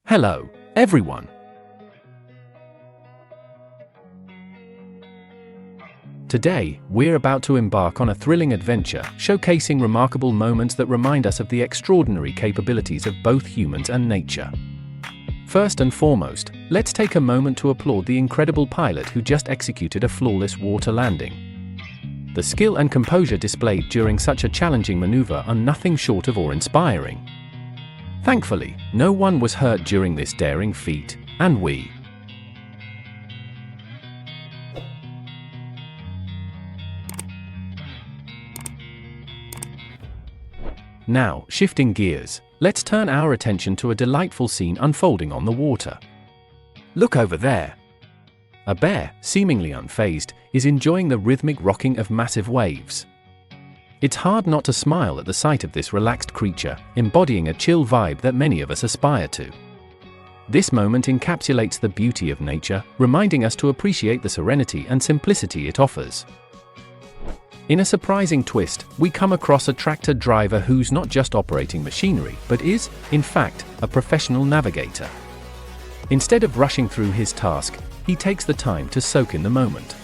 Hello, everyone. Today, we're about to embark on a thrilling adventure, showcasing remarkable moments that remind us of the extraordinary capabilities of both humans and nature. First and foremost, let's take a moment to applaud the incredible pilot who just executed a flawless water landing. The skill and composure displayed during such a challenging maneuver are nothing short of awe-inspiring. Thankfully, no one was hurt during this daring feat, and we Now, shifting gears, let's turn our attention to a delightful scene unfolding on the water. Look over there. A bear, seemingly unfazed, is enjoying the rhythmic rocking of massive waves. It's hard not to smile at the sight of this relaxed creature, embodying a chill vibe that many of us aspire to. This moment encapsulates the beauty of nature, reminding us to appreciate the serenity and simplicity it offers. In a surprising twist, we come across a tractor driver who's not just operating machinery, but is, in fact, a professional navigator. Instead of rushing through his task, he takes the time to soak in the moment.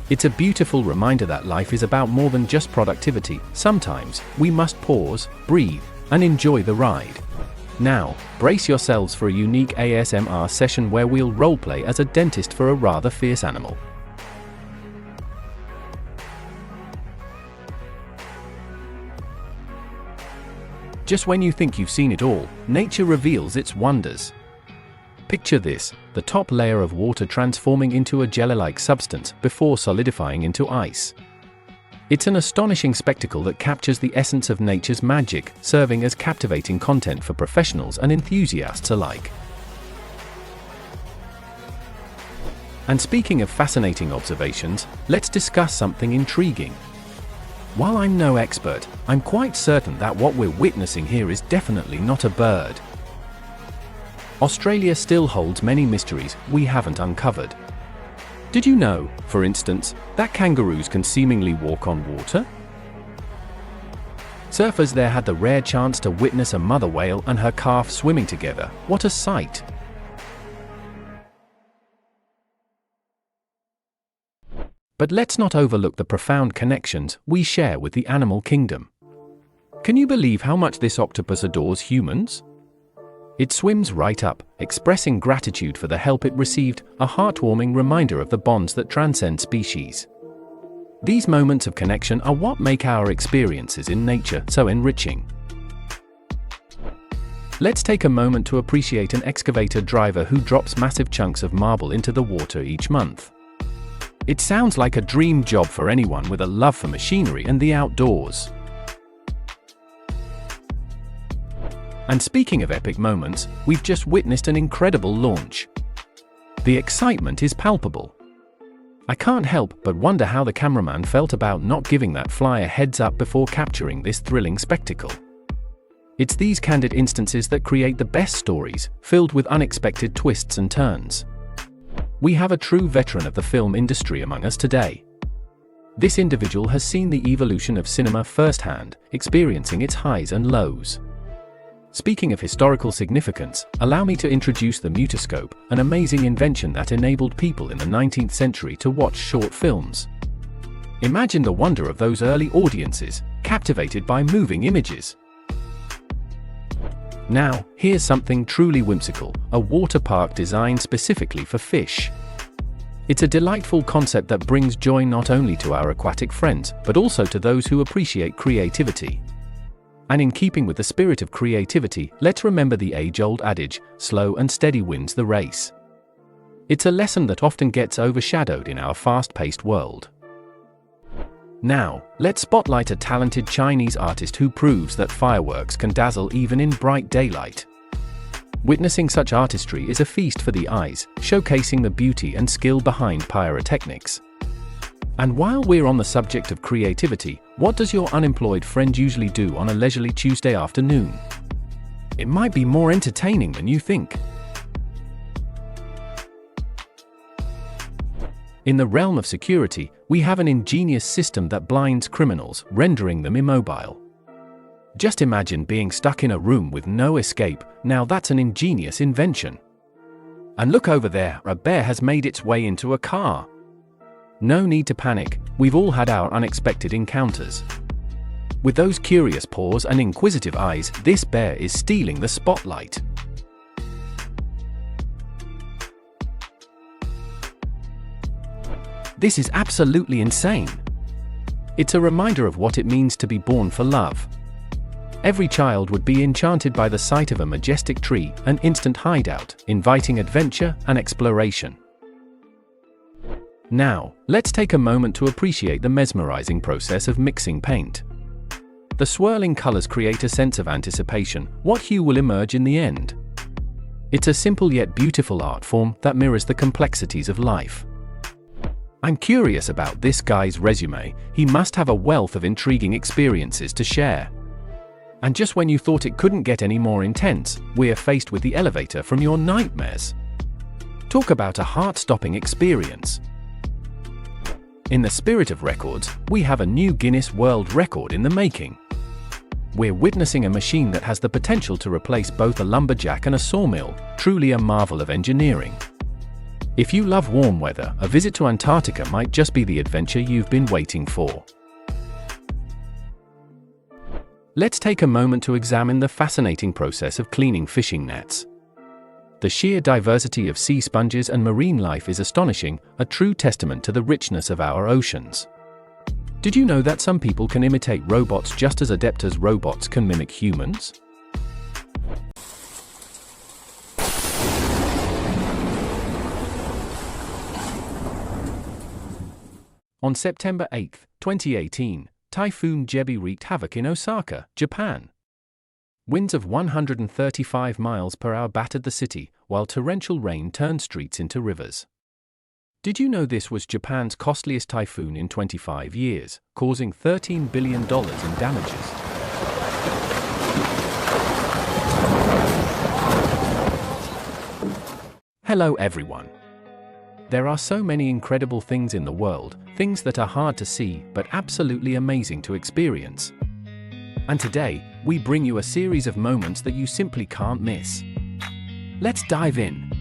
It's a beautiful reminder that life is about more than just productivity. Sometimes, we must pause, breathe, and enjoy the ride. Now, brace yourselves for a unique ASMR session where we'll roleplay as a dentist for a rather fierce animal. Just when you think you've seen it all, nature reveals its wonders. Picture this, the top layer of water transforming into a jelly-like substance before solidifying into ice. It's an astonishing spectacle that captures the essence of nature's magic, serving as captivating content for professionals and enthusiasts alike. And speaking of fascinating observations, let's discuss something intriguing. While I'm no expert, I'm quite certain that what we're witnessing here is definitely not a bird. Australia still holds many mysteries we haven't uncovered. Did you know, for instance, that kangaroos can seemingly walk on water? Surfers there had the rare chance to witness a mother whale and her calf swimming together. What a sight! But let's not overlook the profound connections we share with the animal kingdom. Can you believe how much this octopus adores humans? It swims right up, expressing gratitude for the help it received, a heartwarming reminder of the bonds that transcend species. These moments of connection are what make our experiences in nature so enriching. Let's take a moment to appreciate an excavator driver who drops massive chunks of marble into the water each month. It sounds like a dream job for anyone with a love for machinery and the outdoors. And speaking of epic moments, we've just witnessed an incredible launch. The excitement is palpable. I can't help but wonder how the cameraman felt about not giving that fly a heads up before capturing this thrilling spectacle. It's these candid instances that create the best stories, filled with unexpected twists and turns. We have a true veteran of the film industry among us today. This individual has seen the evolution of cinema firsthand, experiencing its highs and lows. Speaking of historical significance, allow me to introduce the mutoscope, an amazing invention that enabled people in the 19th century to watch short films. Imagine the wonder of those early audiences, captivated by moving images. Now, here's something truly whimsical, a water park designed specifically for fish. It's a delightful concept that brings joy not only to our aquatic friends, but also to those who appreciate creativity. And in keeping with the spirit of creativity, let's remember the age-old adage, slow and steady wins the race. It's a lesson that often gets overshadowed in our fast-paced world. Now, let's spotlight a talented Chinese artist who proves that fireworks can dazzle even in bright daylight. Witnessing such artistry is a feast for the eyes, showcasing the beauty and skill behind pyrotechnics. And while we're on the subject of creativity, what does your unemployed friend usually do on a leisurely Tuesday afternoon? It might be more entertaining than you think. In the realm of security, we have an ingenious system that blinds criminals, rendering them immobile. Just imagine being stuck in a room with no escape. Now that's an ingenious invention. And look over there, a bear has made its way into a car. No need to panic, we've all had our unexpected encounters. With those curious paws and inquisitive eyes, this bear is stealing the spotlight. This is absolutely insane. It's a reminder of what it means to be born for love. Every child would be enchanted by the sight of a majestic tree, an instant hideout, inviting adventure and exploration. Now, let's take a moment to appreciate the mesmerizing process of mixing paint. The swirling colors create a sense of anticipation. What hue will emerge in the end? It's a simple yet beautiful art form that mirrors the complexities of life. I'm curious about this guy's resume. He must have a wealth of intriguing experiences to share. And just when you thought it couldn't get any more intense, we're faced with the elevator from your nightmares. Talk about a heart-stopping experience. In the spirit of records, we have a new Guinness World Record in the making. We're witnessing a machine that has the potential to replace both a lumberjack and a sawmill, truly a marvel of engineering. If you love warm weather, a visit to Antarctica might just be the adventure you've been waiting for. Let's take a moment to examine the fascinating process of cleaning fishing nets. The sheer diversity of sea sponges and marine life is astonishing, a true testament to the richness of our oceans. Did you know that some people can imitate robots just as adept as robots can mimic humans? On September 8, 2018, Typhoon Jebi wreaked havoc in Osaka, Japan. Winds of 135 miles per hour battered the city, while torrential rain turned streets into rivers. Did you know this was Japan's costliest typhoon in 25 years, causing $13 billion in damages? Hello everyone. There are so many incredible things in the world, things that are hard to see but absolutely amazing to experience. And today, we bring you a series of moments that you simply can't miss. Let's dive in.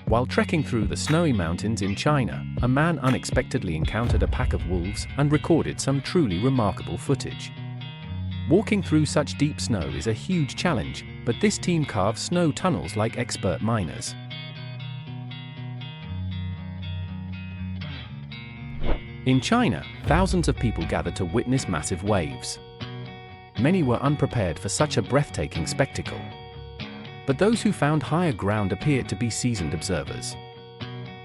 While trekking through the snowy mountains in China, a man unexpectedly encountered a pack of wolves and recorded some truly remarkable footage. Walking through such deep snow is a huge challenge, but this team carves snow tunnels like expert miners. In China, thousands of people gathered to witness massive waves. Many were unprepared for such a breathtaking spectacle. But those who found higher ground appeared to be seasoned observers.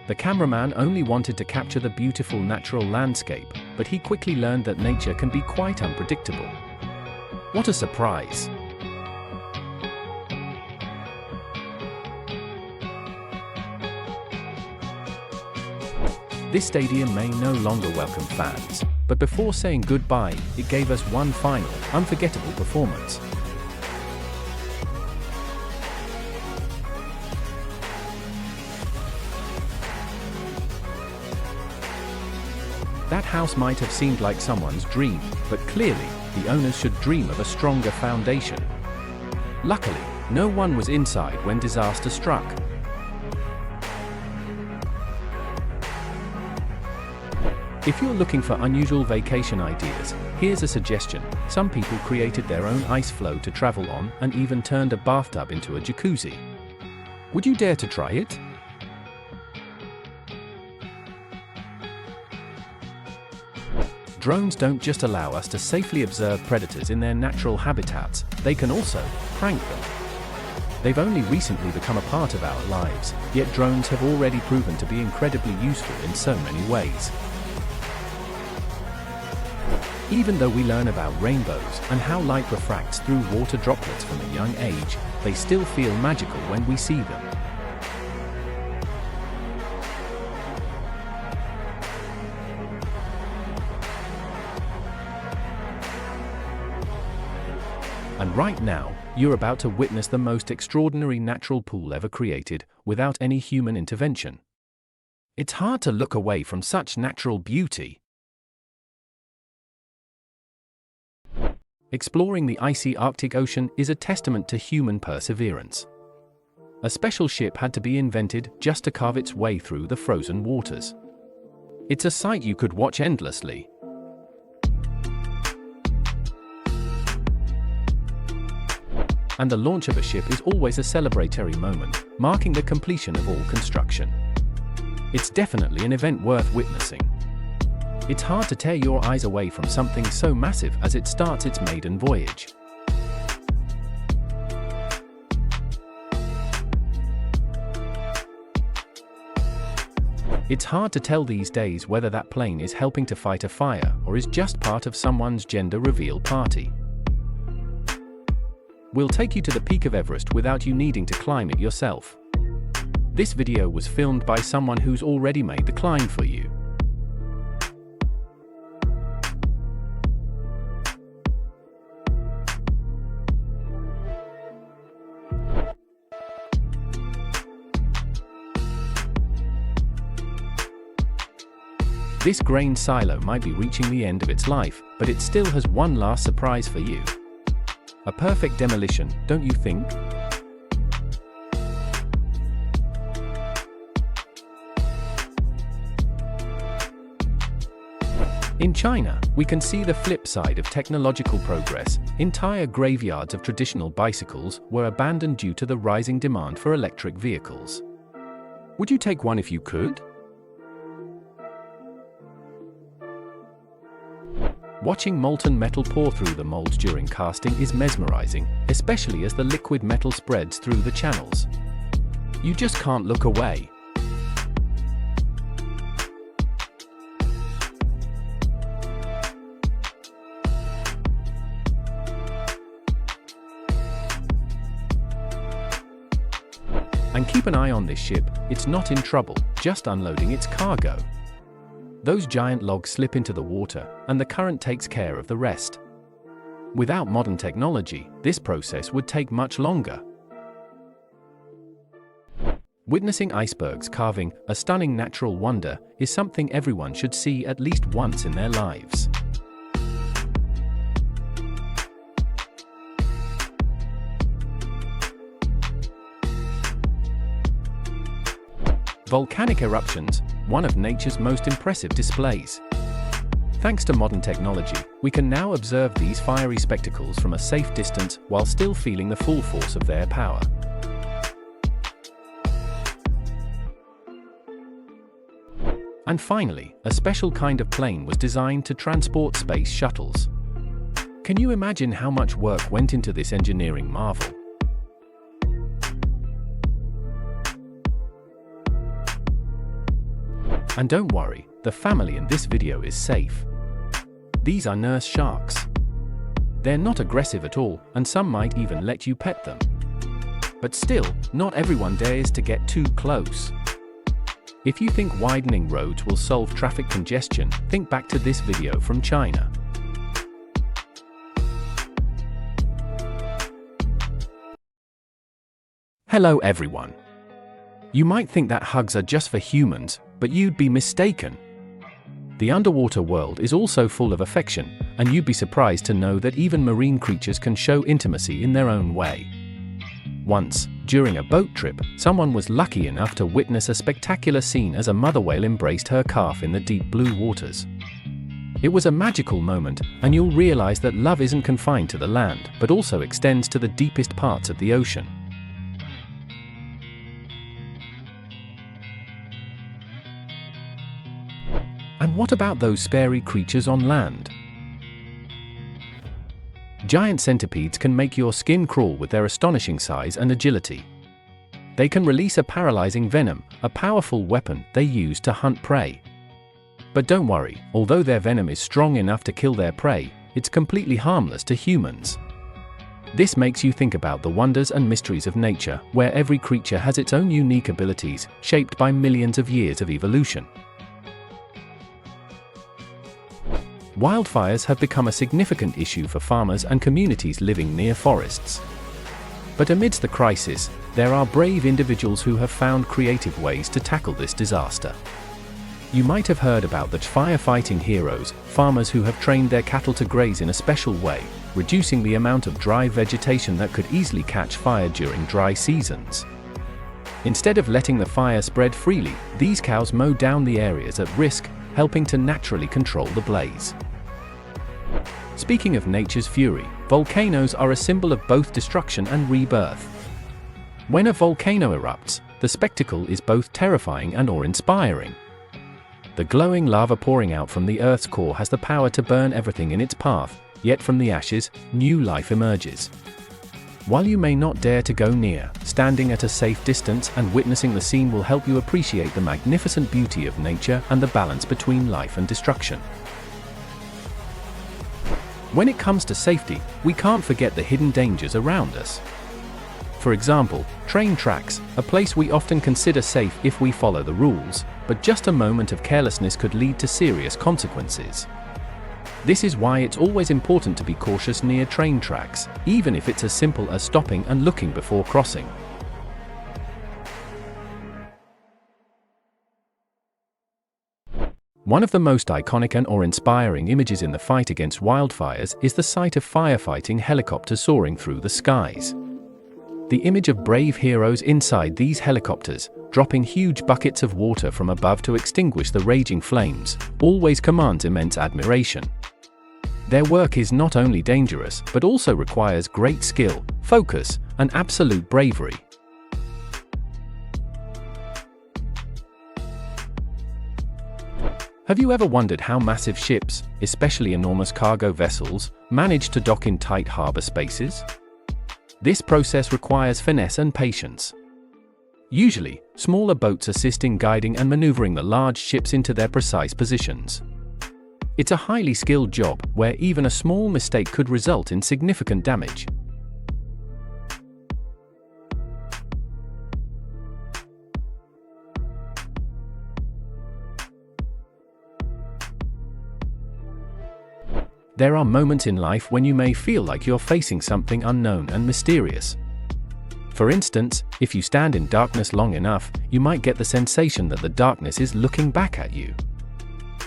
The cameraman only wanted to capture the beautiful natural landscape, but he quickly learned that nature can be quite unpredictable. What a surprise! This stadium may no longer welcome fans, but before saying goodbye, it gave us one final, unforgettable performance. That house might have seemed like someone's dream, but clearly, the owners should dream of a stronger foundation. Luckily, no one was inside when disaster struck. If you're looking for unusual vacation ideas, here's a suggestion. Some people created their own ice floe to travel on and even turned a bathtub into a jacuzzi. Would you dare to try it? Drones don't just allow us to safely observe predators in their natural habitats, they can also prank them. They've only recently become a part of our lives, yet drones have already proven to be incredibly useful in so many ways. Even though we learn about rainbows and how light refracts through water droplets from a young age, they still feel magical when we see them. And right now, you're about to witness the most extraordinary natural pool ever created, without any human intervention. It's hard to look away from such natural beauty. Exploring the icy Arctic Ocean is a testament to human perseverance. A special ship had to be invented just to carve its way through the frozen waters. It's a sight you could watch endlessly. And the launch of a ship is always a celebratory moment, marking the completion of all construction. It's definitely an event worth witnessing. It's hard to tear your eyes away from something so massive as it starts its maiden voyage. It's hard to tell these days whether that plane is helping to fight a fire or is just part of someone's gender reveal party. We'll take you to the peak of Everest without you needing to climb it yourself. This video was filmed by someone who's already made the climb for you. This grain silo might be reaching the end of its life, but it still has one last surprise for you. A perfect demolition, don't you think? In China, we can see the flip side of technological progress. Entire graveyards of traditional bicycles were abandoned due to the rising demand for electric vehicles. Would you take one if you could? Watching molten metal pour through the molds during casting is mesmerizing, especially as the liquid metal spreads through the channels. You just can't look away. And keep an eye on this ship, it's not in trouble, just unloading its cargo. Those giant logs slip into the water, and the current takes care of the rest. Without modern technology, this process would take much longer. Witnessing icebergs carving, a stunning natural wonder, is something everyone should see at least once in their lives. Volcanic eruptions, one of nature's most impressive displays. Thanks to modern technology, we can now observe these fiery spectacles from a safe distance while still feeling the full force of their power. And finally, a special kind of plane was designed to transport space shuttles. Can you imagine how much work went into this engineering marvel? And don't worry, the family in this video is safe. These are nurse sharks. They're not aggressive at all, and some might even let you pet them. But still, not everyone dares to get too close. If you think widening roads will solve traffic congestion, think back to this video from China. Hello everyone. You might think that hugs are just for humans, but you'd be mistaken. The underwater world is also full of affection, and you'd be surprised to know that even marine creatures can show intimacy in their own way. Once, during a boat trip, someone was lucky enough to witness a spectacular scene as a mother whale embraced her calf in the deep blue waters. It was a magical moment, and you'll realize that love isn't confined to the land, but also extends to the deepest parts of the ocean. And what about those scary creatures on land? Giant centipedes can make your skin crawl with their astonishing size and agility. They can release a paralyzing venom, a powerful weapon they use to hunt prey. But don't worry, although their venom is strong enough to kill their prey, it's completely harmless to humans. This makes you think about the wonders and mysteries of nature, where every creature has its own unique abilities, shaped by millions of years of evolution. Wildfires have become a significant issue for farmers and communities living near forests. But amidst the crisis, there are brave individuals who have found creative ways to tackle this disaster. You might have heard about the firefighting heroes, farmers who have trained their cattle to graze in a special way, reducing the amount of dry vegetation that could easily catch fire during dry seasons. Instead of letting the fire spread freely, these cows mow down the areas at risk, helping to naturally control the blaze. Speaking of nature's fury, volcanoes are a symbol of both destruction and rebirth. When a volcano erupts, the spectacle is both terrifying and awe-inspiring. The glowing lava pouring out from the Earth's core has the power to burn everything in its path, yet from the ashes, new life emerges. While you may not dare to go near, standing at a safe distance and witnessing the scene will help you appreciate the magnificent beauty of nature and the balance between life and destruction. When it comes to safety, we can't forget the hidden dangers around us. For example, train tracks, a place we often consider safe if we follow the rules, but just a moment of carelessness could lead to serious consequences. This is why it's always important to be cautious near train tracks, even if it's as simple as stopping and looking before crossing. One of the most iconic and awe-inspiring images in the fight against wildfires is the sight of firefighting helicopters soaring through the skies. The image of brave heroes inside these helicopters, dropping huge buckets of water from above to extinguish the raging flames, always commands immense admiration. Their work is not only dangerous, but also requires great skill, focus, and absolute bravery. Have you ever wondered how massive ships, especially enormous cargo vessels, manage to dock in tight harbor spaces? This process requires finesse and patience. Usually, smaller boats assist in guiding and maneuvering the large ships into their precise positions. It's a highly skilled job, where even a small mistake could result in significant damage. There are moments in life when you may feel like you're facing something unknown and mysterious. For instance, if you stand in darkness long enough, you might get the sensation that the darkness is looking back at you.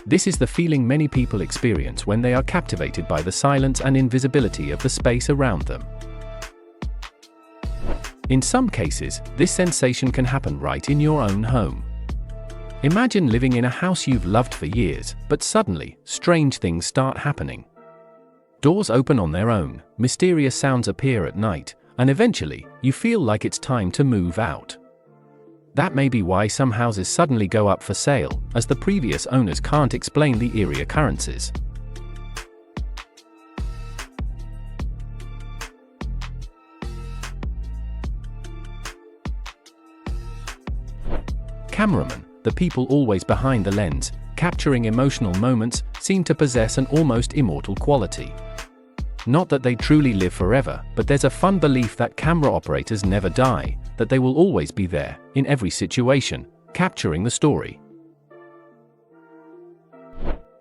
This is the feeling many people experience when they are captivated by the silence and invisibility of the space around them. In some cases, this sensation can happen right in your own home. Imagine living in a house you've loved for years, but suddenly, strange things start happening. Doors open on their own, mysterious sounds appear at night, and eventually, you feel like it's time to move out. That may be why some houses suddenly go up for sale, as the previous owners can't explain the eerie occurrences. Cameramen, the people always behind the lens, capturing emotional moments, seem to possess an almost immortal quality. Not that they truly live forever, but there's a fun belief that camera operators never die, that they will always be there, in every situation, capturing the story.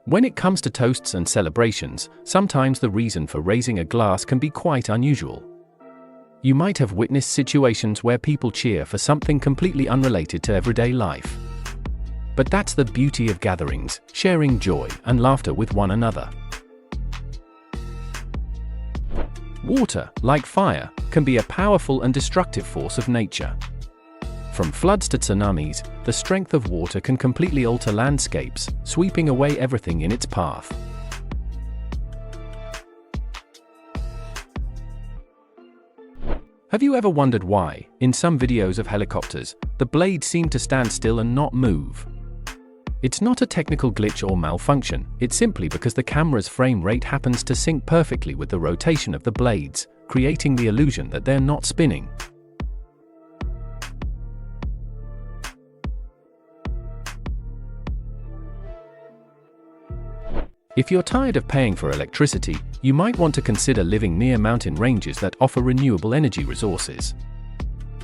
When it comes to toasts and celebrations, sometimes the reason for raising a glass can be quite unusual. You might have witnessed situations where people cheer for something completely unrelated to everyday life. But that's the beauty of gatherings, sharing joy and laughter with one another. Water, like fire, can be a powerful and destructive force of nature. From floods to tsunamis, the strength of water can completely alter landscapes, sweeping away everything in its path. Have you ever wondered why, in some videos of helicopters, the blades seem to stand still and not move? It's not a technical glitch or malfunction, it's simply because the camera's frame rate happens to sync perfectly with the rotation of the blades, creating the illusion that they're not spinning. If you're tired of paying for electricity, you might want to consider living near mountain ranges that offer renewable energy resources.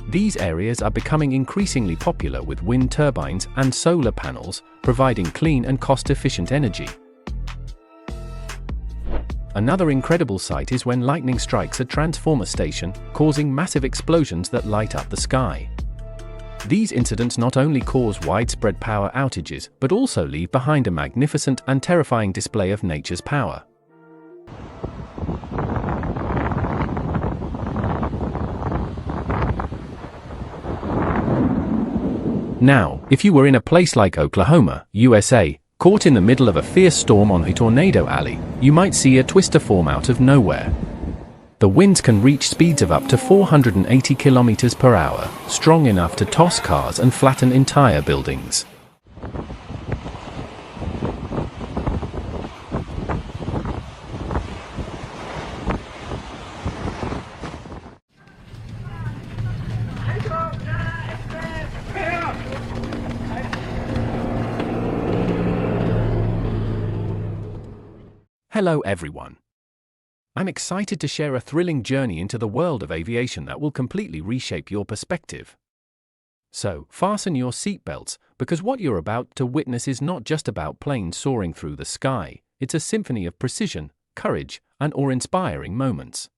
These areas are becoming increasingly popular with wind turbines and solar panels, providing clean and cost-efficient energy. Another incredible sight is when lightning strikes a transformer station, causing massive explosions that light up the sky. These incidents not only cause widespread power outages but also leave behind a magnificent and terrifying display of nature's power. Now, if you were in a place like Oklahoma, USA, caught in the middle of a fierce storm on a tornado alley, you might see a twister form out of nowhere. The winds can reach speeds of up to 480 kilometers per hour, strong enough to toss cars and flatten entire buildings. Hello everyone. I'm excited to share a thrilling journey into the world of aviation that will completely reshape your perspective. So, fasten your seatbelts, because what you're about to witness is not just about planes soaring through the sky, it's a symphony of precision, courage, and awe-inspiring moments.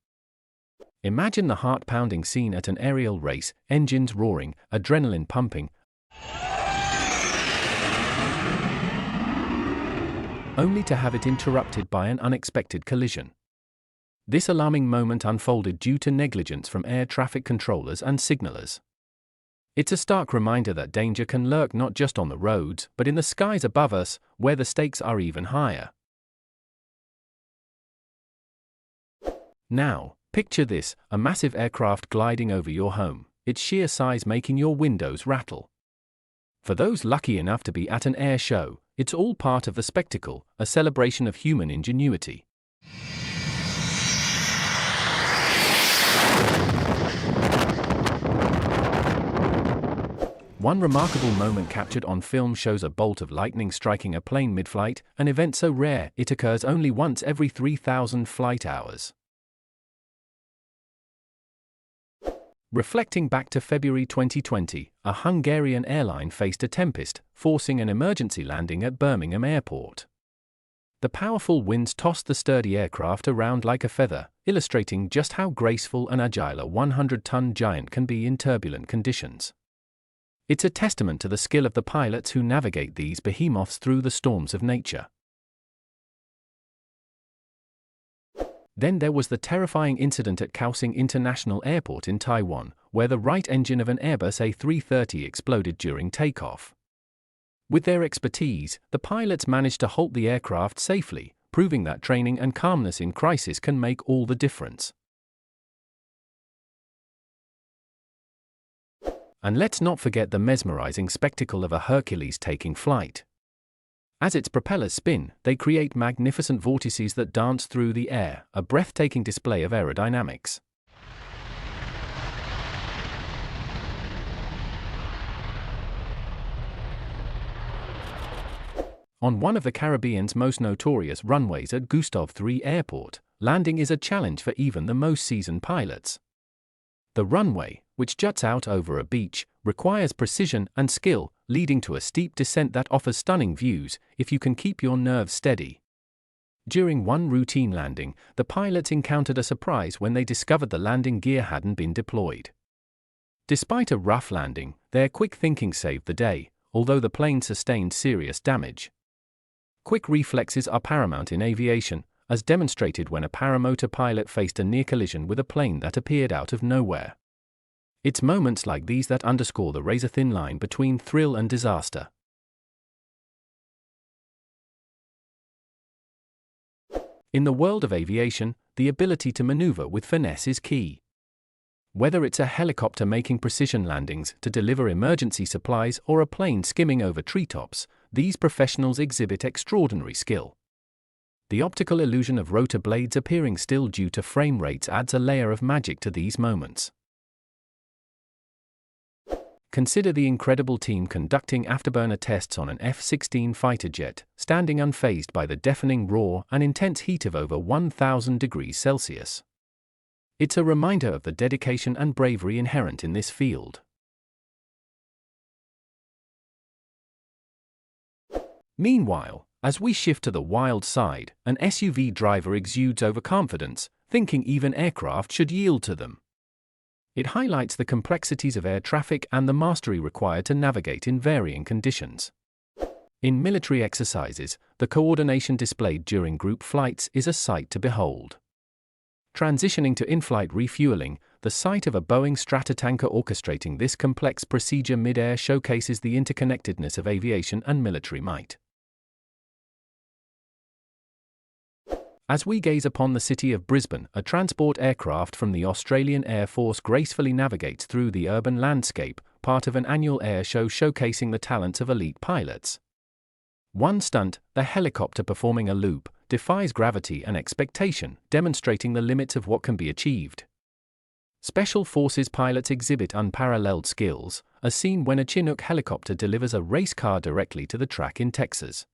Imagine the heart-pounding scene at an aerial race, engines roaring, adrenaline pumping, only to have it interrupted by an unexpected collision. This alarming moment unfolded due to negligence from air traffic controllers and signalers. It's a stark reminder that danger can lurk not just on the roads, but in the skies above us, where the stakes are even higher. Now, picture this, a massive aircraft gliding over your home, its sheer size making your windows rattle. For those lucky enough to be at an air show, it's all part of the spectacle, a celebration of human ingenuity. One remarkable moment captured on film shows a bolt of lightning striking a plane mid-flight, an event so rare it occurs only once every 3,000 flight hours. Reflecting back to February 2020, a Hungarian airline faced a tempest, forcing an emergency landing at Birmingham Airport. The powerful winds tossed the sturdy aircraft around like a feather, illustrating just how graceful and agile a 100-ton giant can be in turbulent conditions. It's a testament to the skill of the pilots who navigate these behemoths through the storms of nature. Then there was the terrifying incident at Kaohsiung International Airport in Taiwan, where the right engine of an Airbus A330 exploded during takeoff. With their expertise, the pilots managed to halt the aircraft safely, proving that training and calmness in crisis can make all the difference. And let's not forget the mesmerizing spectacle of a Hercules taking flight. As its propellers spin, they create magnificent vortices that dance through the air, a breathtaking display of aerodynamics. On one of the Caribbean's most notorious runways at Gustav III Airport, landing is a challenge for even the most seasoned pilots. The runway, which juts out over a beach, requires precision and skill, leading to a steep descent that offers stunning views if you can keep your nerves steady. During one routine landing, the pilots encountered a surprise when they discovered the landing gear hadn't been deployed. Despite a rough landing, their quick thinking saved the day, although the plane sustained serious damage. Quick reflexes are paramount in aviation, as demonstrated when a paramotor pilot faced a near collision with a plane that appeared out of nowhere. It's moments like these that underscore the razor-thin line between thrill and disaster. In the world of aviation, the ability to maneuver with finesse is key. Whether it's a helicopter making precision landings to deliver emergency supplies or a plane skimming over treetops, these professionals exhibit extraordinary skill. The optical illusion of rotor blades appearing still due to frame rates adds a layer of magic to these moments. Consider the incredible team conducting afterburner tests on an F-16 fighter jet, standing unfazed by the deafening roar and intense heat of over 1,000 degrees Celsius. It's a reminder of the dedication and bravery inherent in this field. Meanwhile, as we shift to the wild side, an SUV driver exudes overconfidence, thinking even aircraft should yield to them. It highlights the complexities of air traffic and the mastery required to navigate in varying conditions. In military exercises, the coordination displayed during group flights is a sight to behold. Transitioning to in-flight refueling, the sight of a Boeing Stratotanker orchestrating this complex procedure mid-air showcases the interconnectedness of aviation and military might. As we gaze upon the city of Brisbane, a transport aircraft from the Australian Air Force gracefully navigates through the urban landscape, part of an annual air show showcasing the talents of elite pilots. One stunt, the helicopter performing a loop, defies gravity and expectation, demonstrating the limits of what can be achieved. Special Forces pilots exhibit unparalleled skills, as seen when a Chinook helicopter delivers a race car directly to the track in Texas.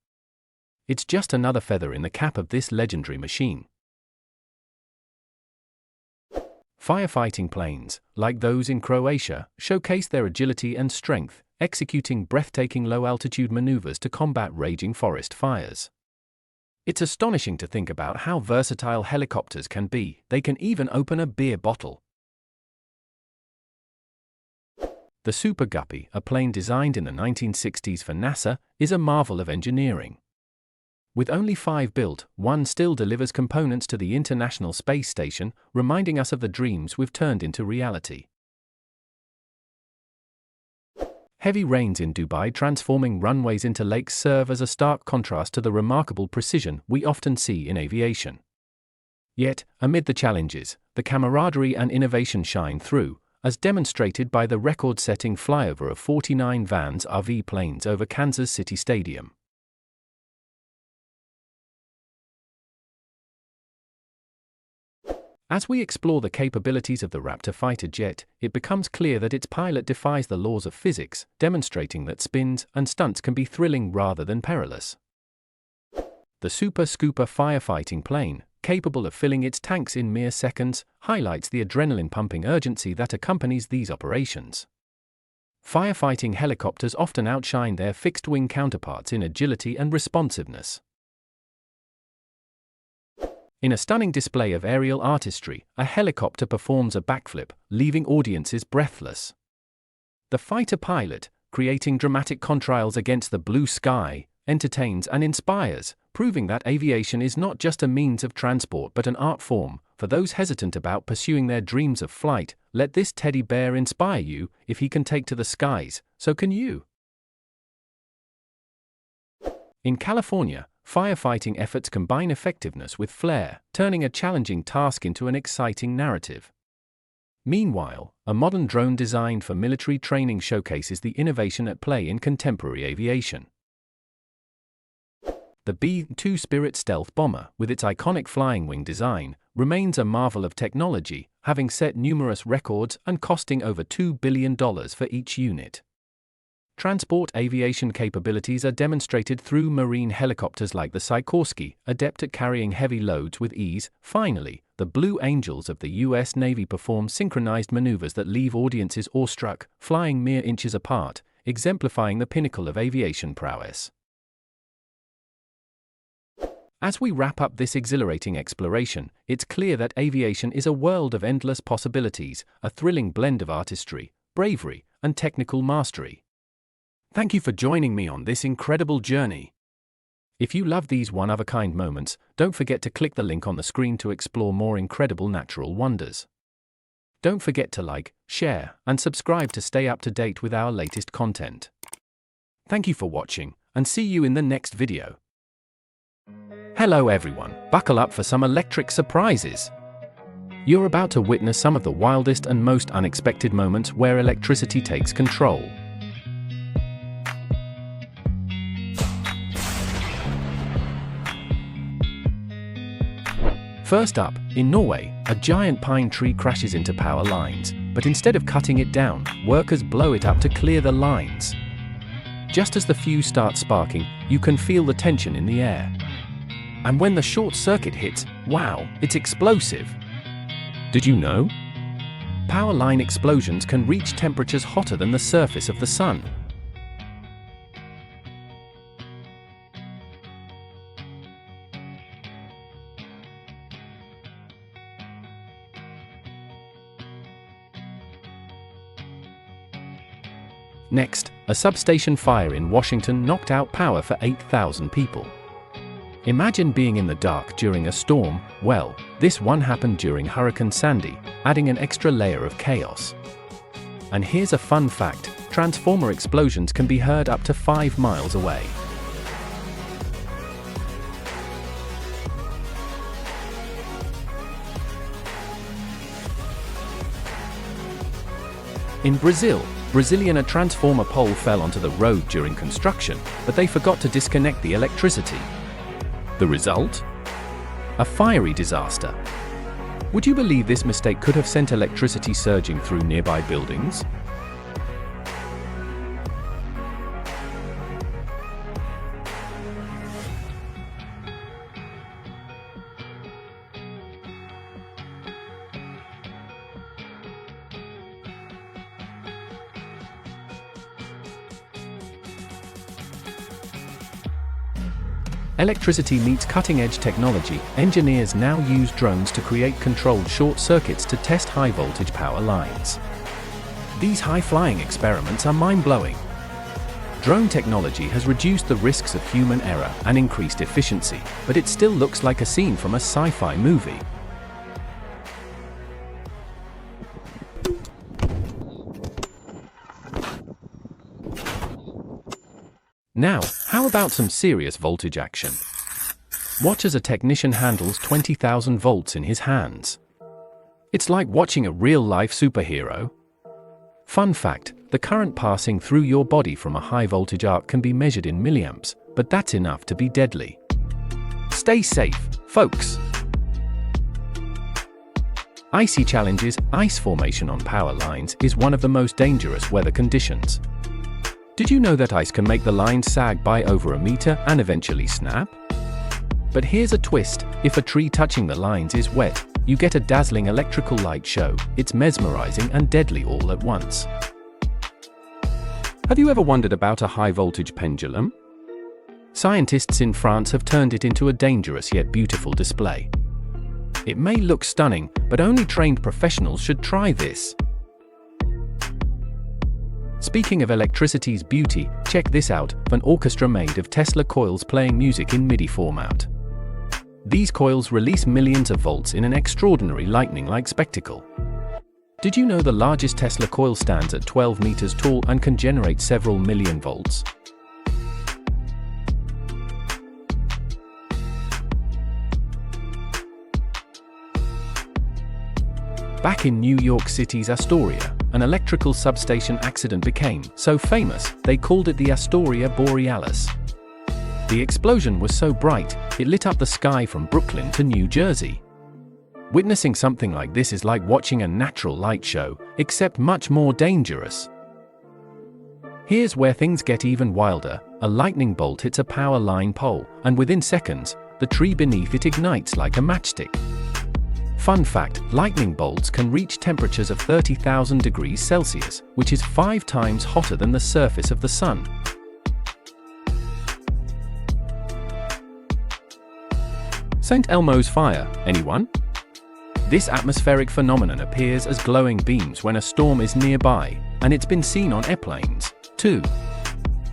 It's just another feather in the cap of this legendary machine. Firefighting planes, like those in Croatia, showcase their agility and strength, executing breathtaking low-altitude maneuvers to combat raging forest fires. It's astonishing to think about how versatile helicopters can be. They can even open a beer bottle. The Super Guppy, a plane designed in the 1960s for NASA, is a marvel of engineering. With only 5 built, one still delivers components to the International Space Station, reminding us of the dreams we've turned into reality. Heavy rains in Dubai transforming runways into lakes serve as a stark contrast to the remarkable precision we often see in aviation. Yet, amid the challenges, the camaraderie and innovation shine through, as demonstrated by the record-setting flyover of 49 Vans RV planes over Kansas City Stadium. As we explore the capabilities of the Raptor fighter jet, it becomes clear that its pilot defies the laws of physics, demonstrating that spins and stunts can be thrilling rather than perilous. The Super Scooper firefighting plane, capable of filling its tanks in mere seconds, highlights the adrenaline-pumping urgency that accompanies these operations. Firefighting helicopters often outshine their fixed-wing counterparts in agility and responsiveness. In a stunning display of aerial artistry, a helicopter performs a backflip, leaving audiences breathless. The fighter pilot, creating dramatic contrails against the blue sky, entertains and inspires, proving that aviation is not just a means of transport but an art form. For those hesitant about pursuing their dreams of flight, let this teddy bear inspire you. If he can take to the skies, so can you. In California, firefighting efforts combine effectiveness with flair, turning a challenging task into an exciting narrative. Meanwhile, a modern drone designed for military training showcases the innovation at play in contemporary aviation. The B-2 Spirit stealth bomber, with its iconic flying wing design, remains a marvel of technology, having set numerous records and costing over $2 billion for each unit. Transport aviation capabilities are demonstrated through marine helicopters like the Sikorsky, adept at carrying heavy loads with ease. Finally, the Blue Angels of the U.S. Navy perform synchronized maneuvers that leave audiences awestruck, flying mere inches apart, exemplifying the pinnacle of aviation prowess. As we wrap up this exhilarating exploration, it's clear that aviation is a world of endless possibilities, a thrilling blend of artistry, bravery, and technical mastery. Thank you for joining me on this incredible journey. If you love these one-of-a-kind moments, don't forget to click the link on the screen to explore more incredible natural wonders. Don't forget to like, share, and subscribe to stay up to date with our latest content. Thank you for watching, and see you in the next video. Hello everyone, buckle up for some electric surprises. You're about to witness some of the wildest and most unexpected moments where electricity takes control. First up, in Norway, a giant pine tree crashes into power lines, but instead of cutting it down, workers blow it up to clear the lines. Just as the fuse starts sparking, you can feel the tension in the air. And when the short circuit hits, wow, it's explosive. Did you know? Power line explosions can reach temperatures hotter than the surface of the sun. Next, a substation fire in Washington knocked out power for 8,000 people. Imagine being in the dark during a storm. Well, this one happened during Hurricane Sandy, adding an extra layer of chaos. And here's a fun fact: transformer explosions can be heard up to 5 miles away. In Brazil, a transformer pole fell onto the road during construction, but they forgot to disconnect the electricity. The result? A fiery disaster. Would you believe this mistake could have sent electricity surging through nearby buildings? Electricity meets cutting-edge technology. Engineers now use drones to create controlled short circuits to test high-voltage power lines. These high-flying experiments are mind-blowing. Drone technology has reduced the risks of human error and increased efficiency, but it still looks like a scene from a sci-fi movie. Now, how about some serious voltage action? Watch as a technician handles 20,000 volts in his hands. It's like watching a real-life superhero. Fun fact: the current passing through your body from a high-voltage arc can be measured in milliamps, but that's enough to be deadly. Stay safe, folks! Icy challenges. Ice formation on power lines is one of the most dangerous weather conditions. Did you know that ice can make the lines sag by over a meter and eventually snap? But here's a twist: if a tree touching the lines is wet, you get a dazzling electrical light show. It's mesmerizing and deadly all at once. Have you ever wondered about a high-voltage pendulum? Scientists in France have turned it into a dangerous yet beautiful display. It may look stunning, but only trained professionals should try this. Speaking of electricity's beauty, check this out: an orchestra made of Tesla coils playing music in MIDI format. These coils release millions of volts in an extraordinary lightning-like spectacle. Did you know the largest Tesla coil stands at 12 meters tall and can generate several million volts? Back in New York City's Astoria, an electrical substation accident became so famous, they called it the Astoria Borealis. The explosion was so bright, it lit up the sky from Brooklyn to New Jersey. Witnessing something like this is like watching a natural light show, except much more dangerous. Here's where things get even wilder: a lightning bolt hits a power line pole, and within seconds, the tree beneath it ignites like a matchstick. Fun fact: lightning bolts can reach temperatures of 30,000 degrees Celsius, which is 5 times hotter than the surface of the sun. St. Elmo's fire, anyone? This atmospheric phenomenon appears as glowing beams when a storm is nearby, and it's been seen on airplanes, too.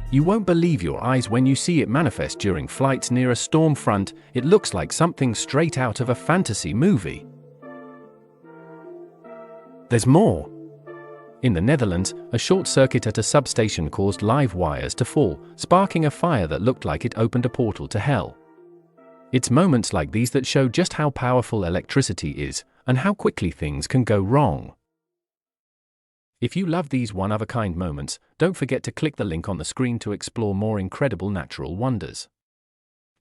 You won't believe your eyes when you see it manifest during flights near a storm front. It looks like something straight out of a fantasy movie. There's more. In the Netherlands, a short circuit at a substation caused live wires to fall, sparking a fire that looked like it opened a portal to hell. It's moments like these that show just how powerful electricity is, and how quickly things can go wrong. If you love these one-of-a-kind moments, don't forget to click the link on the screen to explore more incredible natural wonders.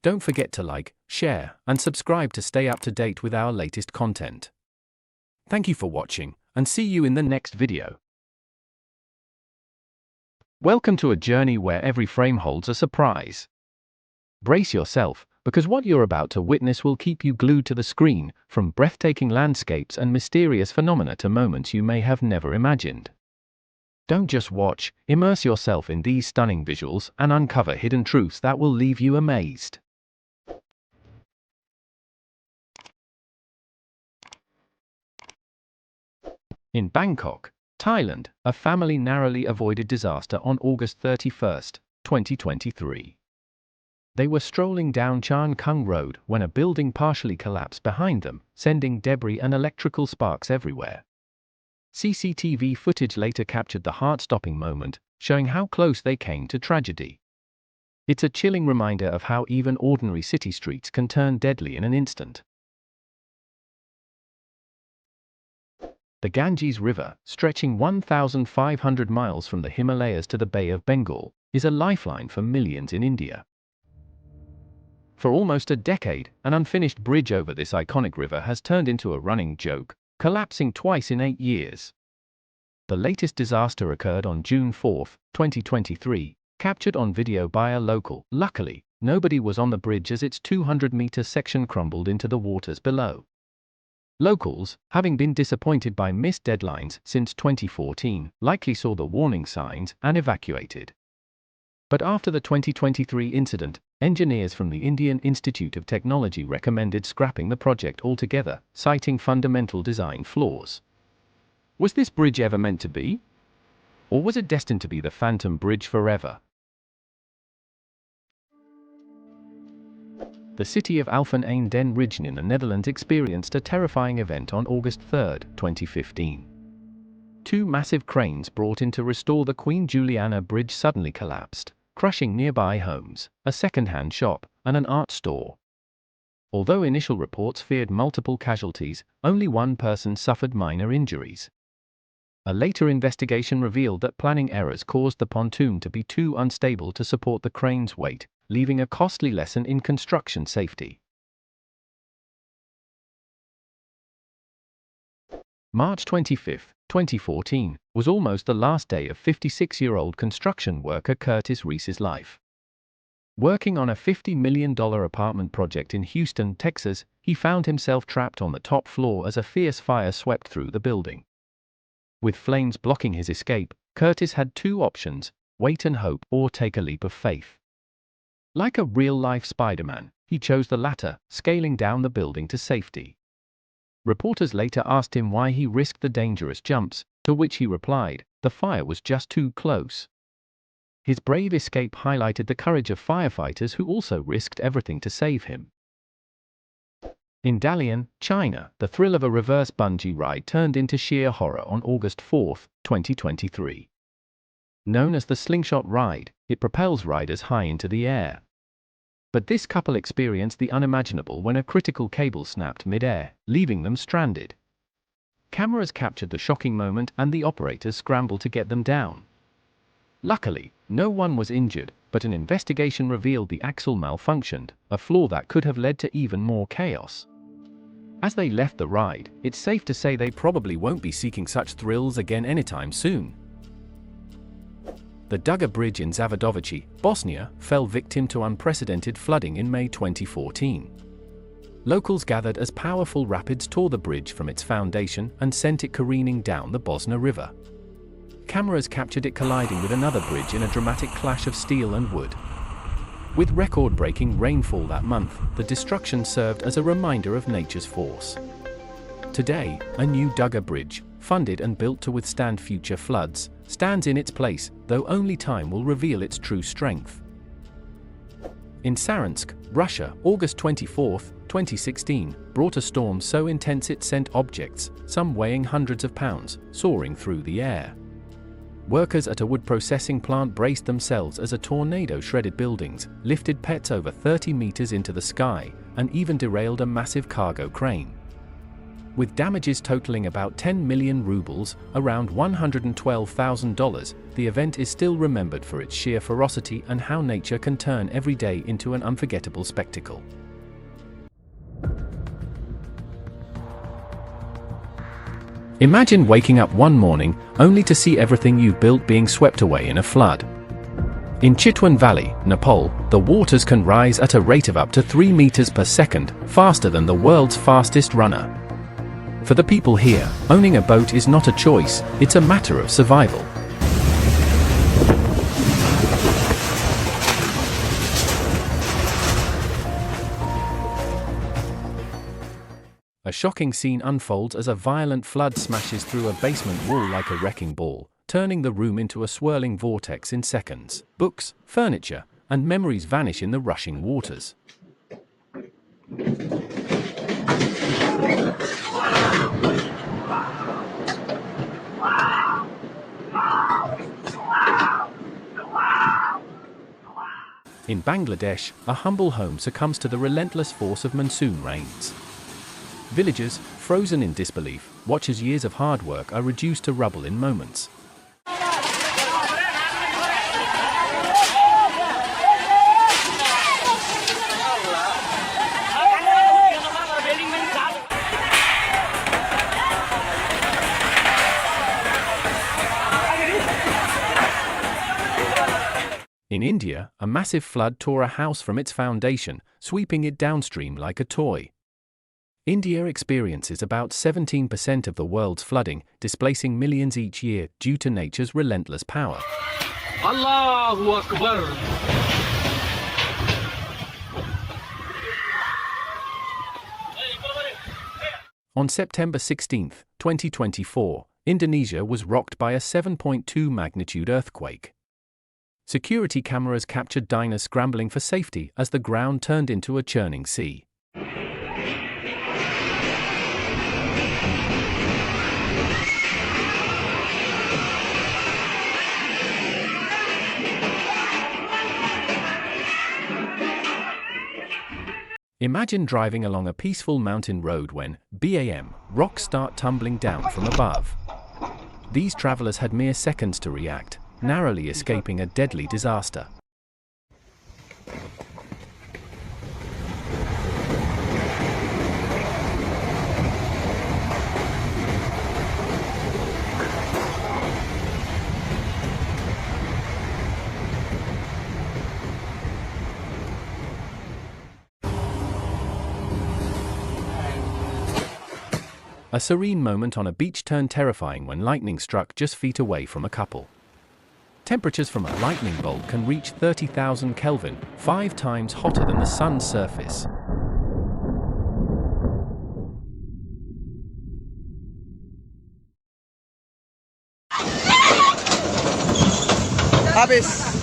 Don't forget to like, share, and subscribe to stay up to date with our latest content. Thank you for watching, and see you in the next video. Welcome to a journey where every frame holds a surprise. Brace yourself, because what you're about to witness will keep you glued to the screen, from breathtaking landscapes and mysterious phenomena to moments you may have never imagined. Don't just watch, immerse yourself in these stunning visuals and uncover hidden truths that will leave you amazed. In Bangkok, Thailand, a family narrowly avoided disaster on August 31, 2023. They were strolling down Chan Kung Road when a building partially collapsed behind them, sending debris and electrical sparks everywhere. CCTV footage later captured the heart-stopping moment, showing how close they came to tragedy. It's a chilling reminder of how even ordinary city streets can turn deadly in an instant. The Ganges River, stretching 1,500 miles from the Himalayas to the Bay of Bengal, is a lifeline for millions in India. For almost a decade, an unfinished bridge over this iconic river has turned into a running joke, collapsing twice in 8 years. The latest disaster occurred on June 4, 2023, captured on video by a local. Luckily, nobody was on the bridge as its 200-meter section crumbled into the waters below. Locals, having been disappointed by missed deadlines since 2014, likely saw the warning signs and evacuated. But after the 2023 incident, engineers from the Indian Institute of Technology recommended scrapping the project altogether, citing fundamental design flaws. Was this bridge ever meant to be? Or was it destined to be the phantom bridge forever? The city of Alphen aan den Rijn in the Netherlands experienced a terrifying event on August 3, 2015. Two massive cranes brought in to restore the Queen Juliana Bridge suddenly collapsed, crushing nearby homes, a second-hand shop, and an art store. Although initial reports feared multiple casualties, only one person suffered minor injuries. A later investigation revealed that planning errors caused the pontoon to be too unstable to support the crane's weight, leaving a costly lesson in construction safety. March 25, 2014, was almost the last day of 56-year-old construction worker Curtis Reese's life. Working on a $50 million apartment project in Houston, Texas, he found himself trapped on the top floor as a fierce fire swept through the building. With flames blocking his escape, Curtis had two options: wait and hope or take a leap of faith. Like a real-life Spider-Man, he chose the latter, scaling down the building to safety. Reporters later asked him why he risked the dangerous jumps, to which he replied, "The fire was just too close." His brave escape highlighted the courage of firefighters who also risked everything to save him. In Dalian, China, the thrill of a reverse bungee ride turned into sheer horror on August 4, 2023. Known as the slingshot ride, it propels riders high into the air. But this couple experienced the unimaginable when a critical cable snapped mid-air, leaving them stranded. Cameras captured the shocking moment and the operators scrambled to get them down. Luckily, no one was injured, but an investigation revealed the axle malfunctioned, a flaw that could have led to even more chaos. As they left the ride, it's safe to say they probably won't be seeking such thrills again anytime soon. The Duga Bridge in Zavadovici, Bosnia, fell victim to unprecedented flooding in May 2014. Locals gathered as powerful rapids tore the bridge from its foundation and sent it careening down the Bosna River. Cameras captured it colliding with another bridge in a dramatic clash of steel and wood. With record-breaking rainfall that month, the destruction served as a reminder of nature's force. Today, a new Duga Bridge, funded and built to withstand future floods, stands in its place, though only time will reveal its true strength. In Saransk, Russia, August 24, 2016, brought a storm so intense it sent objects, some weighing hundreds of pounds, soaring through the air. Workers at a wood processing plant braced themselves as a tornado shredded buildings, lifted pets over 30 meters into the sky, and even derailed a massive cargo crane. With damages totaling about 10 million rubles, around $112,000, the event is still remembered for its sheer ferocity and how nature can turn every day into an unforgettable spectacle. Imagine waking up one morning only to see everything you've built being swept away in a flood. In Chitwan Valley, Nepal, the waters can rise at a rate of up to 3 meters per second, faster than the world's fastest runner. For the people here, owning a boat is not a choice, it's a matter of survival. A shocking scene unfolds as a violent flood smashes through a basement wall like a wrecking ball, turning the room into a swirling vortex in seconds. Books, furniture, and memories vanish in the rushing waters. In Bangladesh, a humble home succumbs to the relentless force of monsoon rains. Villagers, frozen in disbelief, watch as years of hard work are reduced to rubble in moments. In India, a massive flood tore a house from its foundation, sweeping it downstream like a toy. India experiences about 17% of the world's flooding, displacing millions each year due to nature's relentless power. Allahu Akbar. On September 16, 2024, Indonesia was rocked by a 7.2 magnitude earthquake. Security cameras captured diners scrambling for safety as the ground turned into a churning sea. Imagine driving along a peaceful mountain road when, bam, rocks start tumbling down from above. These travelers had mere seconds to react, narrowly escaping a deadly disaster. A serene moment on a beach turned terrifying when lightning struck just feet away from a couple. Temperatures from a lightning bolt can reach 30,000 Kelvin, 5 times hotter than the sun's surface. Habis.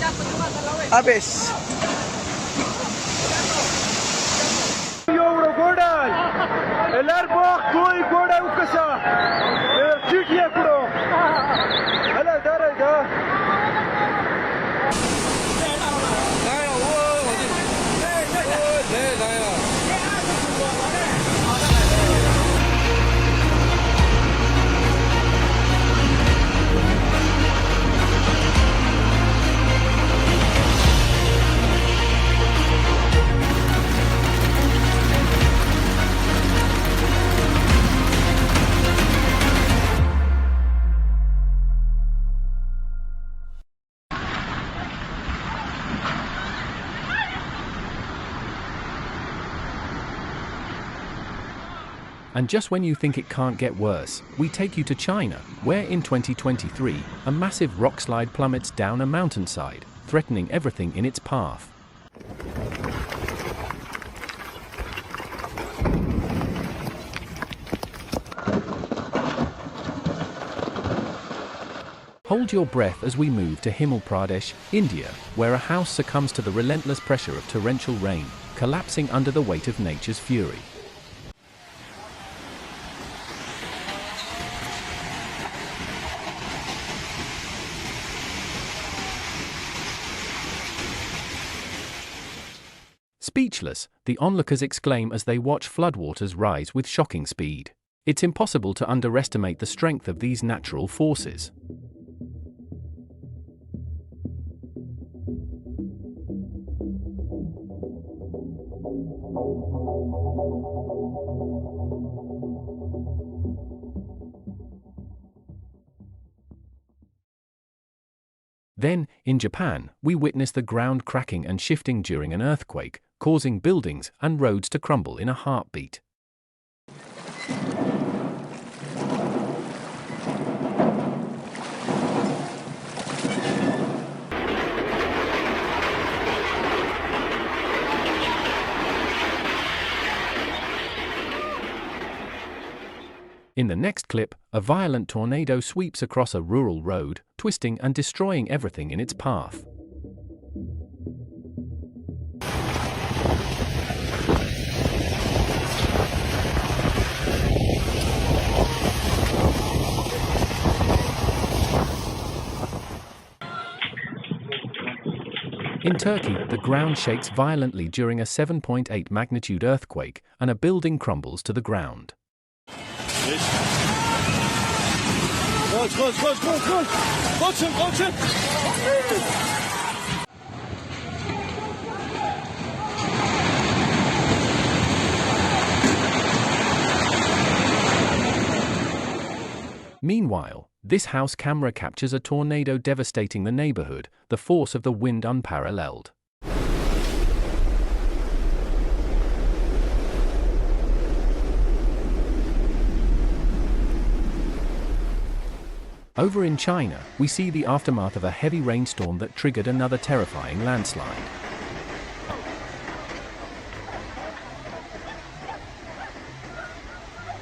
And just when you think it can't get worse, we take you to China, where in 2023, a massive rockslide plummets down a mountainside, threatening everything in its path. Hold your breath as we move to Himachal Pradesh, India, where a house succumbs to the relentless pressure of torrential rain, collapsing under the weight of nature's fury. Speechless, the onlookers exclaim as they watch floodwaters rise with shocking speed. It's impossible to underestimate the strength of these natural forces. Then, in Japan, we witness the ground cracking and shifting during an earthquake, causing buildings and roads to crumble in a heartbeat. In the next clip, a violent tornado sweeps across a rural road, twisting and destroying everything in its path. In Turkey, the ground shakes violently during a 7.8 magnitude earthquake, and a building crumbles to the ground. Meanwhile, this house camera captures a tornado devastating the neighborhood, the force of the wind unparalleled. Over in China, we see the aftermath of a heavy rainstorm that triggered another terrifying landslide.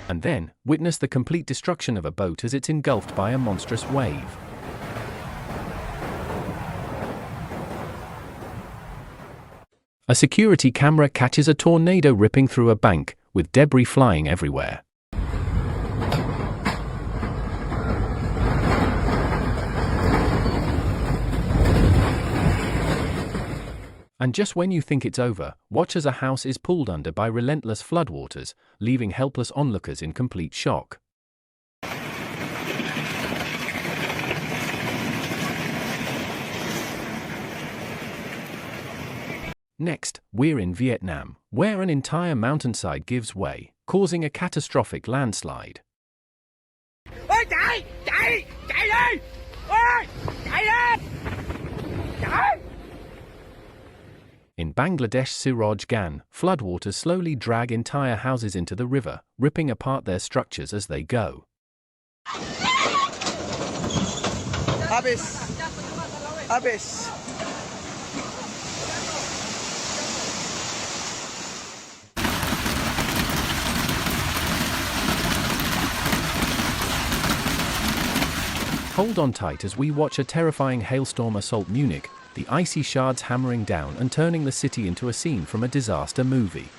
And then, witness the complete destruction of a boat as it's engulfed by a monstrous wave. A security camera catches a tornado ripping through a bank, with debris flying everywhere. And just when you think it's over, watch as a house is pulled under by relentless floodwaters, leaving helpless onlookers in complete shock. Next, we're in Vietnam, where an entire mountainside gives way, causing a catastrophic landslide. Ôi chạy! Chạy! Chạy đi! Ôi! Chạy đi! Chạy! In Bangladesh Siraj Gan, floodwaters slowly drag entire houses into the river, ripping apart their structures as they go. Habis. Habis. Hold on tight as we watch a terrifying hailstorm assault Munich, the icy shards hammering down and turning the city into a scene from a disaster movie.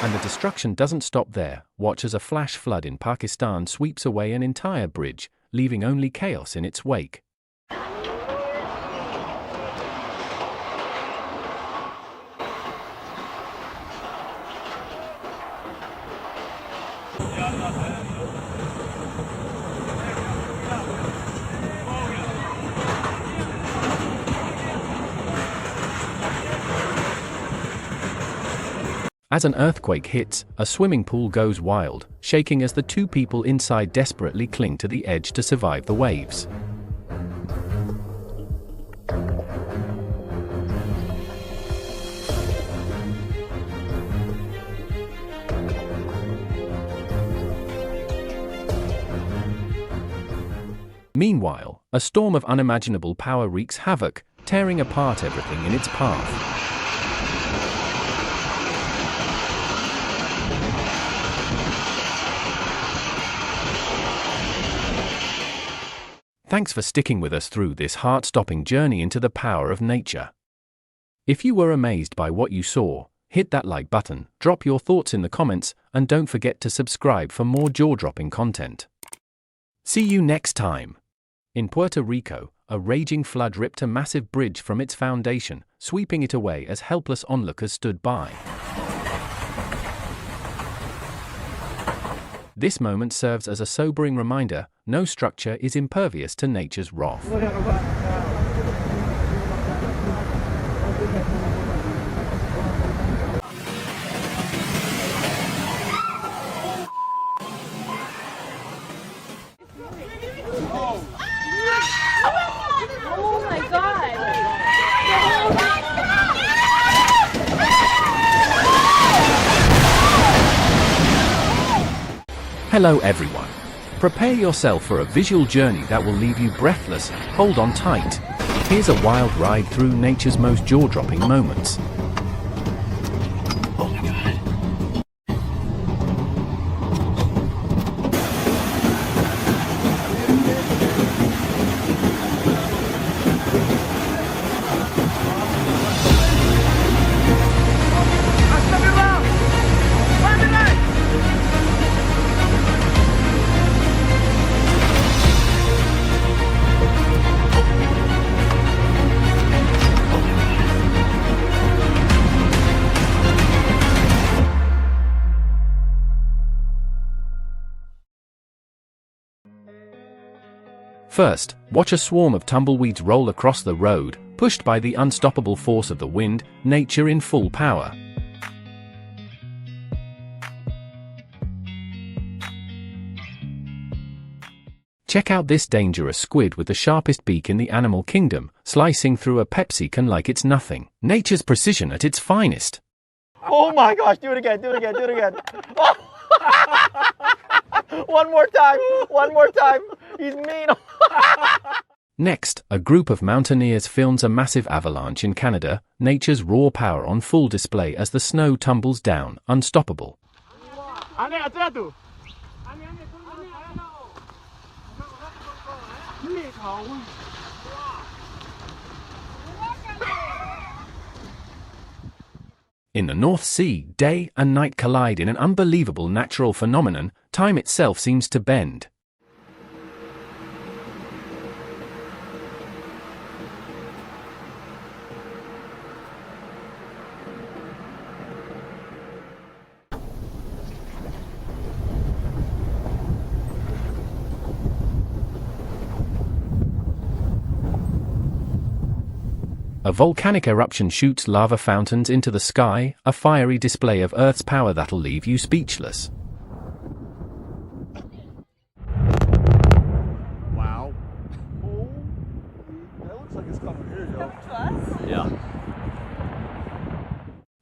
And the destruction doesn't stop there. Watch as a flash flood in Pakistan sweeps away an entire bridge, leaving only chaos in its wake. As an earthquake hits, a swimming pool goes wild, shaking as the two people inside desperately cling to the edge to survive the waves. Meanwhile, a storm of unimaginable power wreaks havoc, tearing apart everything in its path. Thanks for sticking with us through this heart-stopping journey into the power of nature. If you were amazed by what you saw, hit that like button, drop your thoughts in the comments, and don't forget to subscribe for more jaw-dropping content. See you next time. In Puerto Rico, a raging flood ripped a massive bridge from its foundation, sweeping it away as helpless onlookers stood by. This moment serves as a sobering reminder: no structure is impervious to nature's wrath. Oh my God! Hello everyone. Prepare yourself for a visual journey that will leave you breathless. Hold on tight. Here's a wild ride through nature's most jaw-dropping moments. First, watch a swarm of tumbleweeds roll across the road, pushed by the unstoppable force of the wind, nature in full power. Check out this dangerous squid with the sharpest beak in the animal kingdom, slicing through a Pepsi can like it's nothing. Nature's precision at its finest. Oh my gosh, do it again, do it again, do it again. Oh. One more time. He's mean. Next, a group of mountaineers films a massive avalanche in Canada, nature's raw power on full display as the snow tumbles down, unstoppable. In the North Sea, day and night collide in an unbelievable natural phenomenon. Time itself seems to bend. A volcanic eruption shoots lava fountains into the sky, a fiery display of Earth's power that'll leave you speechless. Wow. Oh, that looks like it's coming here, yo. To us? Yeah.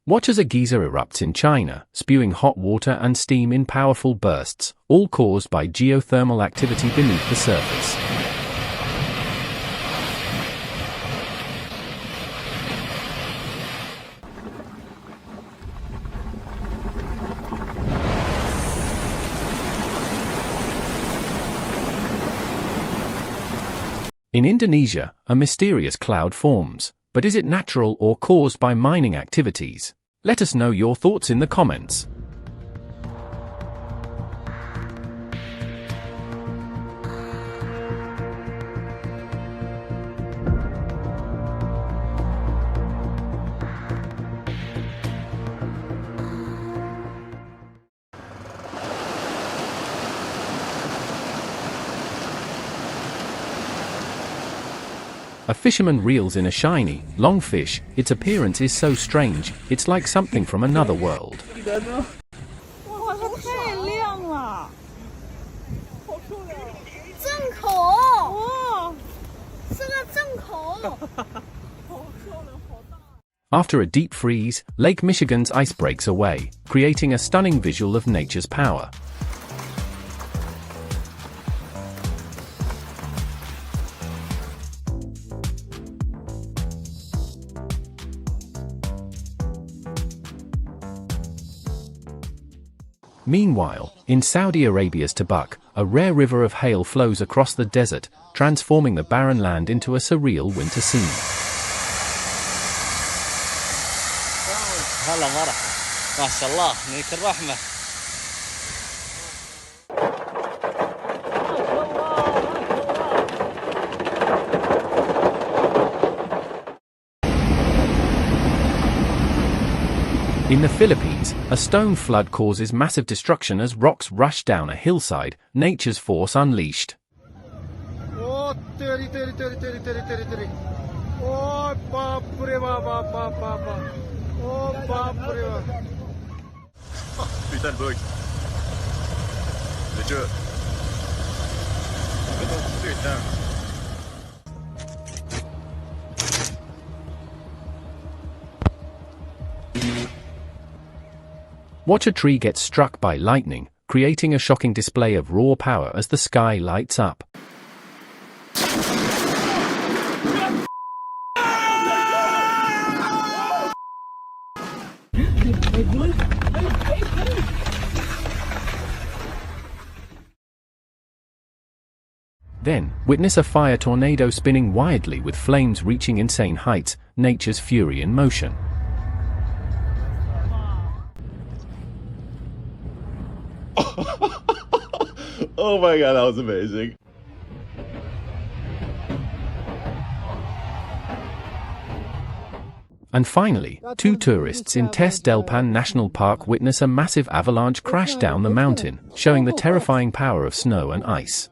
Watch as a geyser erupts in China, spewing hot water and steam in powerful bursts, all caused by geothermal activity beneath the surface. In Indonesia, a mysterious cloud forms, but is it natural or caused by mining activities? Let us know your thoughts in the comments. A fisherman reels in a shiny, long fish. Its appearance is so strange, it's like something from another world. After a deep freeze, Lake Michigan's ice breaks away, creating a stunning visual of nature's power. Meanwhile, in Saudi Arabia's Tabuk, a rare river of hail flows across the desert, transforming the barren land into a surreal winter scene. In the Philippines, a stone flood causes massive destruction as rocks rush down a hillside, nature's force unleashed. Oh, Watch a tree get struck by lightning, creating a shocking display of raw power as the sky lights up. Then, witness a fire tornado spinning wildly with flames reaching insane heights, nature's fury in motion. Oh my god, that was amazing. And finally, two tourists in Tes Del Pan National Park witness a massive avalanche crash down the mountain, showing the terrifying power of snow and ice.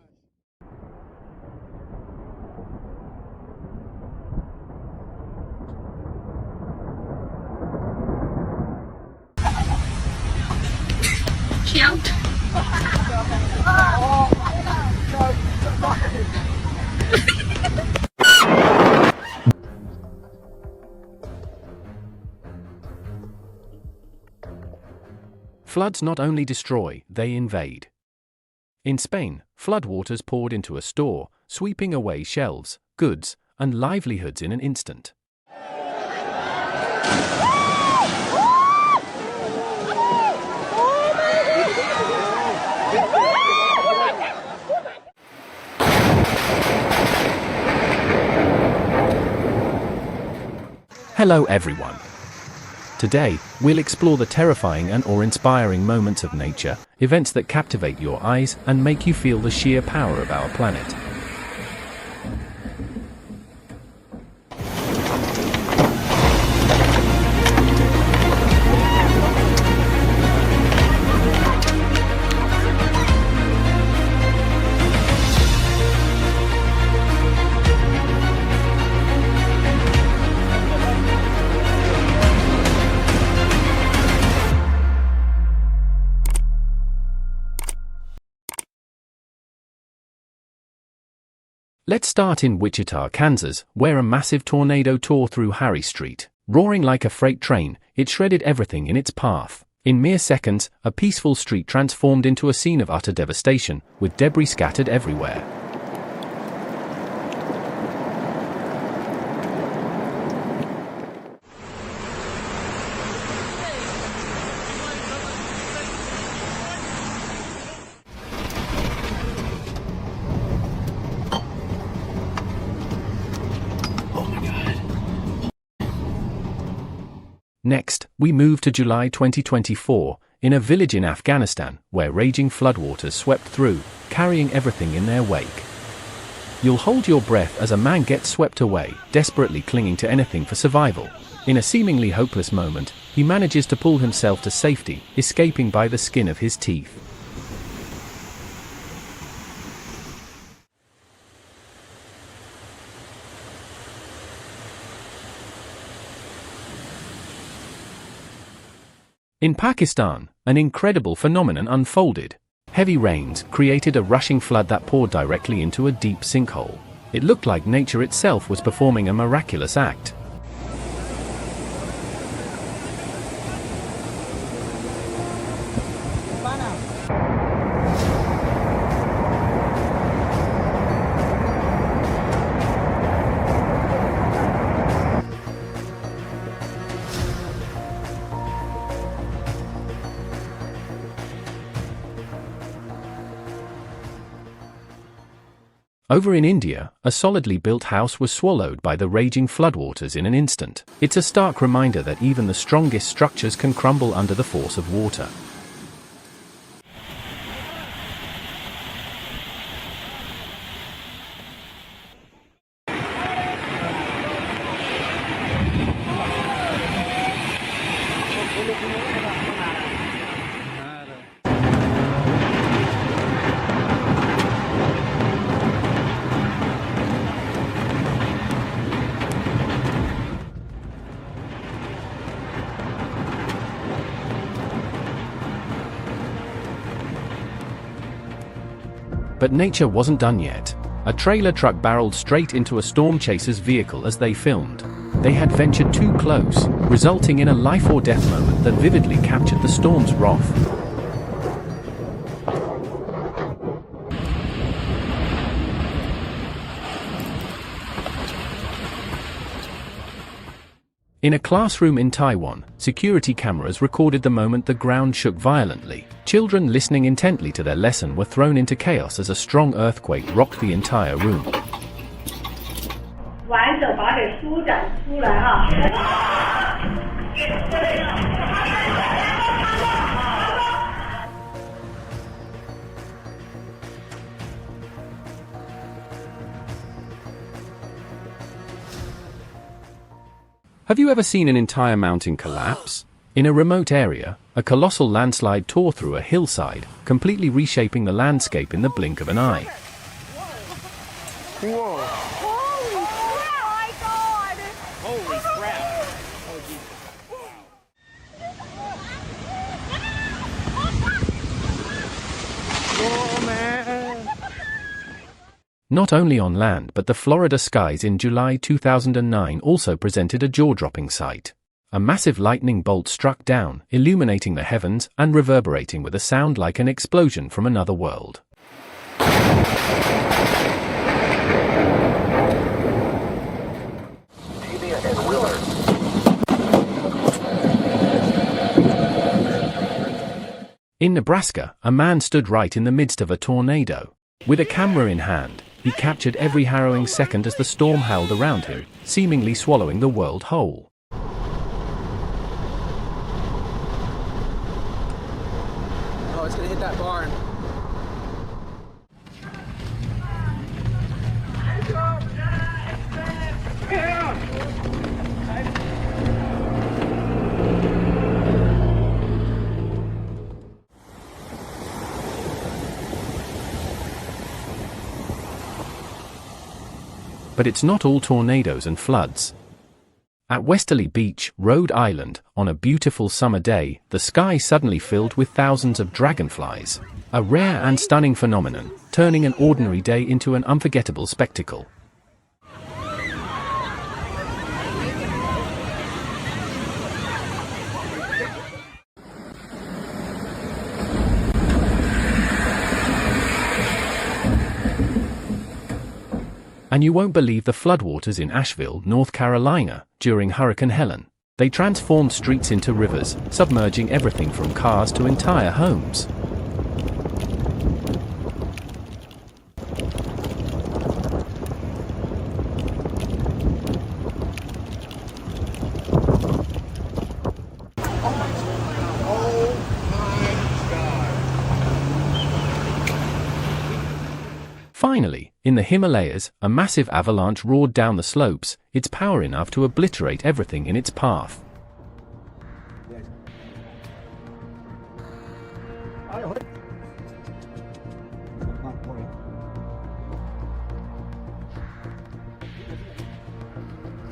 Floods not only destroy, they invade. In Spain, floodwaters poured into a store, sweeping away shelves, goods, and livelihoods in an instant. Hello everyone. Today, we'll explore the terrifying and awe-inspiring moments of nature, events that captivate your eyes and make you feel the sheer power of our planet. Let's start in Wichita, Kansas, where a massive tornado tore through Harry Street. Roaring like a freight train, it shredded everything in its path. In mere seconds, a peaceful street transformed into a scene of utter devastation, with debris scattered everywhere. Next, we move to July 2024, in a village in Afghanistan, where raging floodwaters swept through, carrying everything in their wake. You'll hold your breath as a man gets swept away, desperately clinging to anything for survival. In a seemingly hopeless moment, he manages to pull himself to safety, escaping by the skin of his teeth. In Pakistan, an incredible phenomenon unfolded. Heavy rains created a rushing flood that poured directly into a deep sinkhole. It looked like nature itself was performing a miraculous act. Over in India, a solidly built house was swallowed by the raging floodwaters in an instant. It's a stark reminder that even the strongest structures can crumble under the force of water. But nature wasn't done yet. A trailer truck barreled straight into a storm chaser's vehicle as they filmed. They had ventured too close, resulting in a life-or-death moment that vividly captured the storm's wrath. In a classroom in Taiwan, security cameras recorded the moment the ground shook violently. Children listening intently to their lesson were thrown into chaos as a strong earthquake rocked the entire room. Have you ever seen an entire mountain collapse? In a remote area, a colossal landslide tore through a hillside, completely reshaping the landscape in the blink of an eye. Whoa. Oh my God! Holy crap. Oh, Jesus. Whoa, man. Not only on land but the Florida skies in July 2009 also presented a jaw-dropping sight. A massive lightning bolt struck down, illuminating the heavens and reverberating with a sound like an explosion from another world. In Nebraska, a man stood right in the midst of a tornado. With a camera in hand, he captured every harrowing second as the storm howled around him, seemingly swallowing the world whole. Oh, it's gonna hit that barn. But it's not all tornadoes and floods. At Westerly Beach, Rhode Island, on a beautiful summer day, the sky suddenly filled with thousands of dragonflies. A rare and stunning phenomenon, turning an ordinary day into an unforgettable spectacle. And you won't believe the floodwaters in Asheville, North Carolina, during Hurricane Helen. They transformed streets into rivers, submerging everything from cars to entire homes. Finally, in the Himalayas, a massive avalanche roared down the slopes, its power enough to obliterate everything in its path.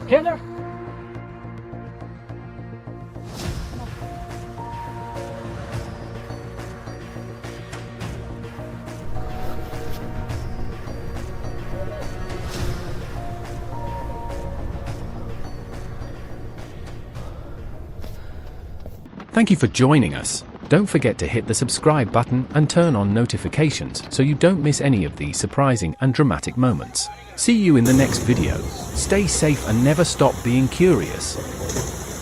Killer? Thank you for joining us. Don't forget to hit the subscribe button and turn on notifications so you don't miss any of these surprising and dramatic moments. See you in the next video. Stay safe and never stop being curious.